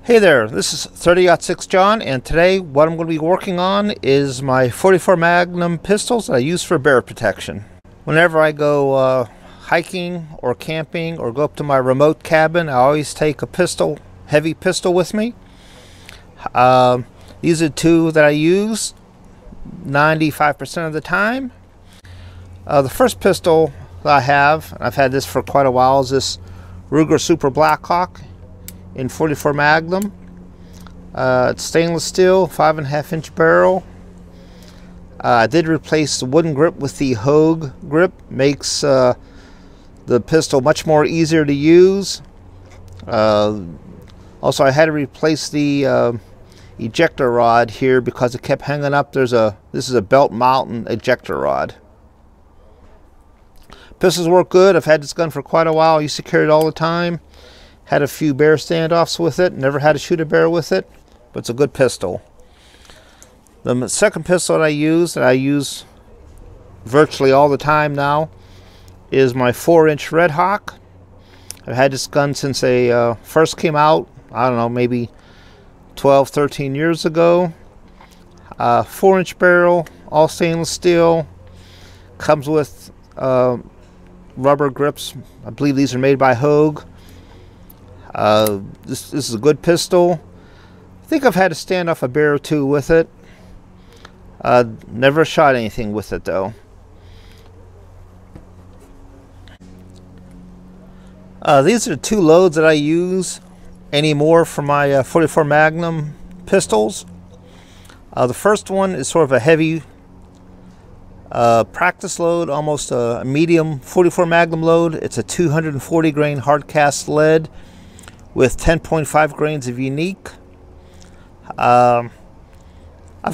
Hey there, this is 30-06 John, and today what I'm going to be working on is my 44 Magnum pistols that I use for bear protection. Whenever I go hiking or camping or go up to my remote cabin, I always take a pistol, heavy pistol with me. These are two that I use 95% of the time. The first pistol that I have, and I've had this for quite a while, is this Ruger Super Blackhawk in 44 Magnum. It's stainless steel, 5.5 inch barrel. I did replace the wooden grip with the Hogue grip. Makes the pistol much more easier to use. Also, I had to replace the ejector rod here because it kept hanging up. This is a belt mountain ejector rod. Pistols work good. I've had this gun for quite a while. I used to carry it all the time. Had a few bear standoffs with it. Never had to shoot a bear with it, but it's a good pistol. The second pistol that I use virtually all the time now is my 4-inch Red Hawk. I've had this gun since they first came out. I don't know, maybe 12, 13 years ago. 4-inch barrel, all stainless steel. Comes with rubber grips. I believe these are made by Hogue. This is a good pistol. I think I've had to stand off a bear or two with it. Never shot anything with it though. These are the two loads that I use anymore for my 44 Magnum pistols. The first one is sort of a heavy practice load, almost a medium 44 Magnum load. It's a 240 grain hard cast lead with 10.5 grains of unique. I've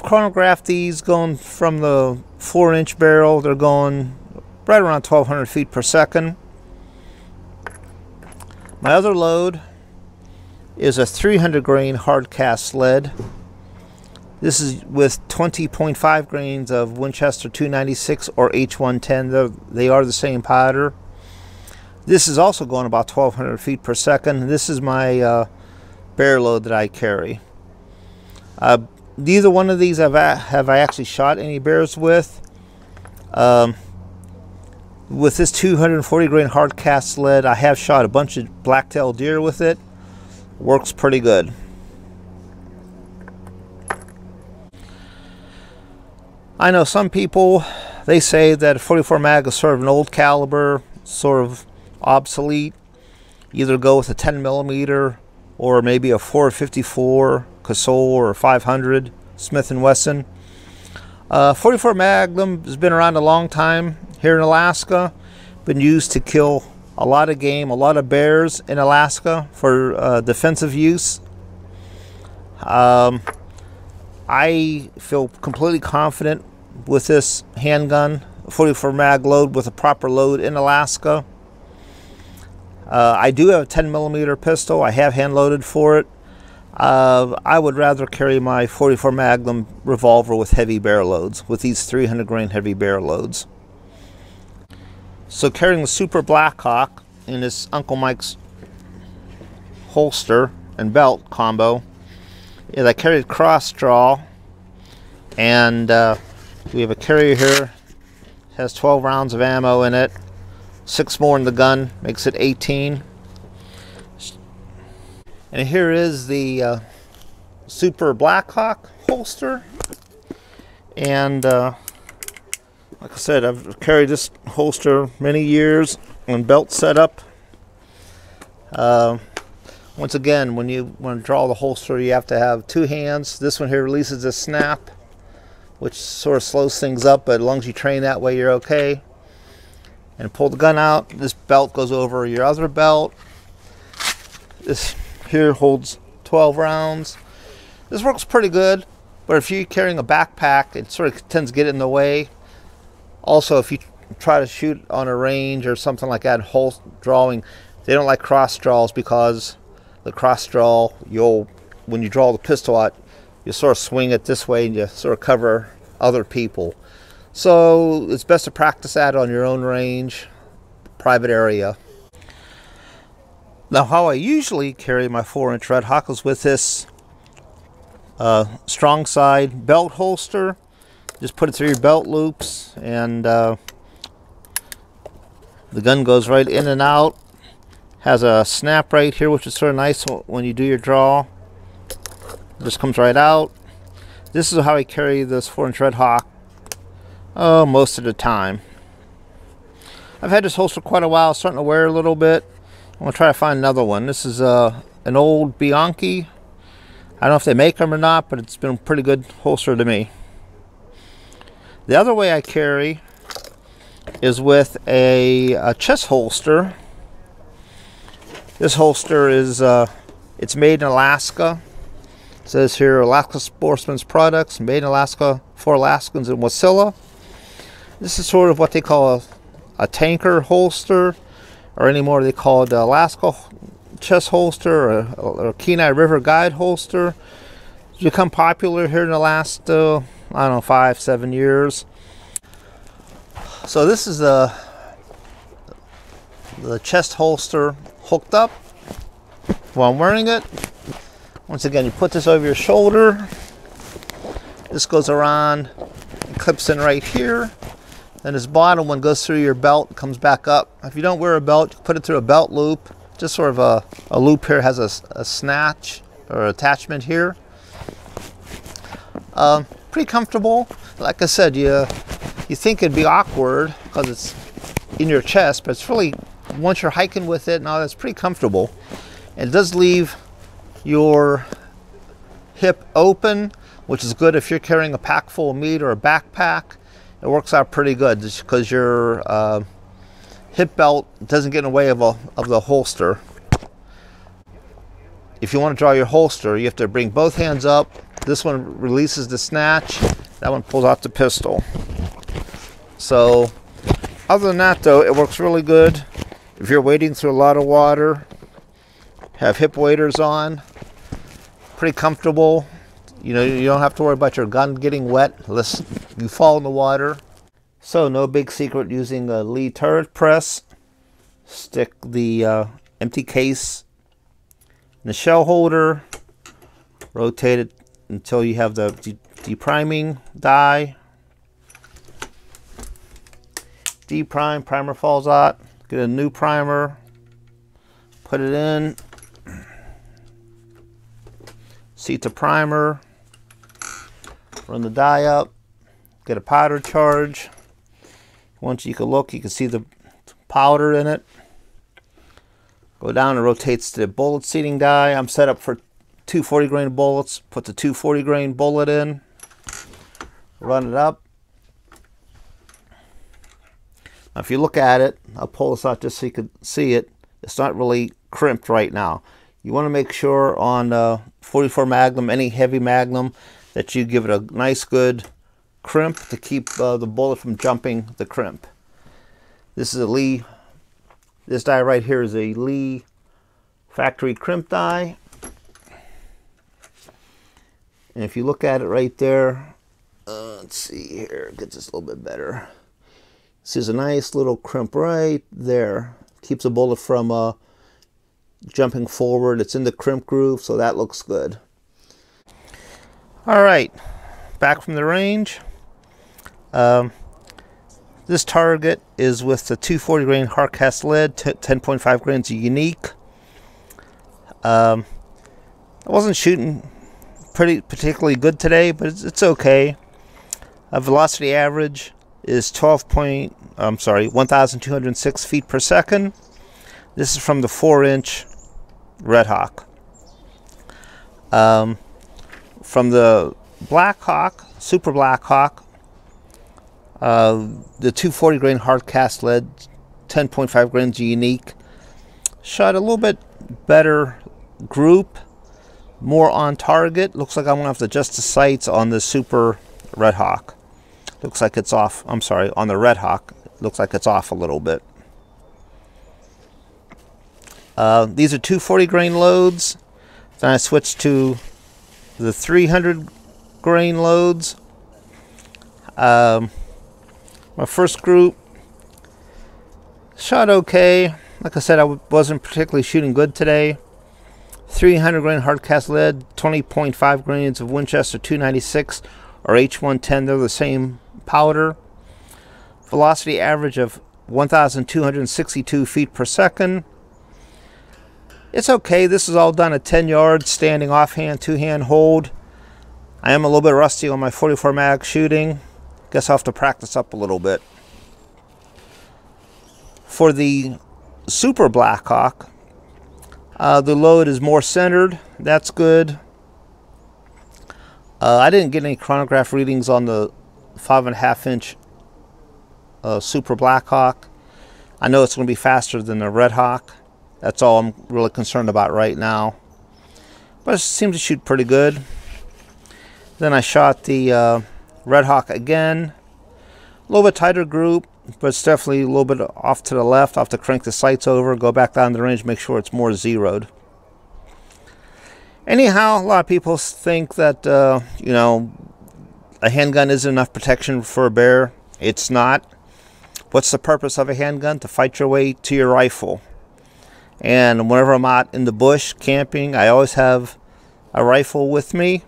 chronographed these going from the 4-inch barrel. They're going right around 1,200 feet per second. My other load is a 300 grain hard cast lead. This is with 20.5 grains of Winchester 296 or H110. They are the same powder. This is also going about 1,200 feet per second. This is my bear load that I carry. Neither one of these have I actually shot any bears with. With this 240 grain hard cast lead, I have shot a bunch of black-tailed deer with it. Works pretty good. I know some people, they say that 44 mag is sort of an old caliber, sort of obsolete. Either go with a 10mm or maybe a 454 Casull or 500 Smith & Wesson. 44 Magnum has been around a long time here in Alaska. Been used to kill a lot of game, a lot of bears in Alaska for defensive use. I feel completely confident with this handgun, 44 mag load with a proper load in Alaska. I do have a 10mm pistol. I have hand loaded for it. I would rather carry my 44 Magnum revolver with heavy bear loads, with these 300 grain heavy bear loads. So carrying the Super Blackhawk in this Uncle Mike's holster and belt combo is I carried cross draw, and we have a carrier here. It has 12 rounds of ammo in it. 6 more in the gun, makes it 18. And here is the Super Blackhawk holster. And like I said, I've carried this holster many years on belt setup. Once again, when you want to draw the holster, you have to have 2 hands. This one here releases a snap, which sort of slows things up, but as long as you train that way, you're okay. And pull the gun out. This belt goes over your other belt. This here holds 12 rounds. This works pretty good, but if you're carrying a backpack, it sort of tends to get in the way. Also, if you try to shoot on a range or something like that, drawing, they don't like cross draws, because the cross draw, when you draw the pistol out, you sort of swing it this way and you sort of cover other people. So it's best to practice that on your own range, private area. Now, how I usually carry my 4-inch Red Hawk is with this strong side belt holster. Just put it through your belt loops, and the gun goes right in and out. Has a snap right here, which is sort of nice when you do your draw. Just comes right out. This is how I carry this 4-inch Red Hawk most of the time. I've had this holster quite a while, starting to wear a little bit. I'm going to try to find another one. This is an old Bianchi. I don't know if they make them or not, but it's been a pretty good holster to me. The other way I carry is with a chest holster. This holster is it's made in Alaska. It says here Alaska Sportsman's Products, made in Alaska for Alaskans in Wasilla. This is sort of what they call a tanker holster, or anymore they call it the Alaska chest holster, or Kenai River Guide holster. It's become popular here in the last I don't know, 5-7 years. So this is the chest holster hooked up while I'm wearing it. Once again, you put this over your shoulder. This goes around and clips in right here. Then this bottom one goes through your belt, comes back up. If you don't wear a belt, you put it through a belt loop. Just sort of a loop here has a snatch or attachment here. Pretty comfortable. Like I said, you think it'd be awkward because it's in your chest, but it's really, once you're hiking with it, now that's pretty comfortable. And it does leave your hip open, which is good if you're carrying a pack full of meat or a backpack. It works out pretty good just because your hip belt doesn't get in the way of the holster. If you want to draw your holster, you have to bring both hands up. This one releases the snatch. That one pulls out the pistol. So, other than that though, it works really good. If you're wading through a lot of water, have hip waders on, pretty comfortable. You know, you don't have to worry about your gun getting wet unless you fall in the water. So no big secret using a Lee turret press. Stick the empty case in the shell holder. Rotate it until you have the depriming die. Deprime, primer falls out. Get a new primer. Put it in. Seat the primer. Run the die up. Get a powder charge. Once you can look, you can see the powder in it. Go down and rotates the bullet seating die. I'm set up for 240 grain bullets. Put the 240 grain bullet in. Run it up. Now if you look at it, I'll pull this out just so you can see it. It's not really crimped right now. You want to make sure on 44 Magnum, any heavy Magnum, that you give it a nice good crimp to keep the bullet from jumping the crimp. This is a Lee, this die right here is a Lee factory crimp die. And if you look at it right there, let's see here, get this a little bit better. This is a nice little crimp right there. Keeps the bullet from jumping forward. It's in the crimp groove, so that looks good. All right, back from the range. This target is with the 240 grain hard cast lead, 10.5 grains unique. I wasn't shooting particularly good today, but it's okay. Velocity average is 1,206 feet per second. This is from the 4-inch Red Hawk. From the Black Hawk, Super Black Hawk, the 240 grain hard cast lead, 10.5 grains unique. Shot a little bit better group, more on target. Looks like I'm gonna have to adjust the sights on the Super Red Hawk. Looks like it's off. I'm sorry, on the Red Hawk, looks like it's off a little bit. These are 240 grain loads. Then I switched to the 300 grain loads. My first group shot okay. Like I said, I wasn't particularly shooting good today. 300 grain hard cast lead, 20.5 grains of Winchester 296 or H110. They're the same powder. Velocity average of 1,262 feet per second. It's okay. This is all done at 10 yards, standing offhand, two-hand hold. I am a little bit rusty on my 44 mag shooting. Guess I'll have to practice up a little bit. For the Super Blackhawk, the load is more centered. That's good. I didn't get any chronograph readings on the 5.5 inch Super Blackhawk. I know it's going to be faster than the Red Hawk. That's all I'm really concerned about right now. But it seems to shoot pretty good. Then I shot the Red Hawk again. A little bit tighter group, but it's definitely a little bit off to the left. I'll have to crank the sights over, go back down the range, make sure it's more zeroed. Anyhow, a lot of people think that, you know, a handgun isn't enough protection for a bear. It's not. What's the purpose of a handgun? To fight your way to your rifle. And whenever I'm out in the bush camping, I always have a rifle with me.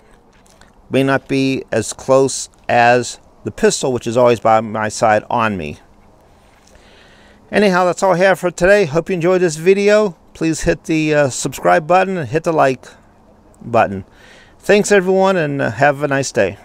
May not be as close as the pistol, which is always by my side on me. Anyhow, that's all I have for today. Hope you enjoyed this video. Please hit the subscribe button and hit the like button. Thanks everyone, and have a nice day.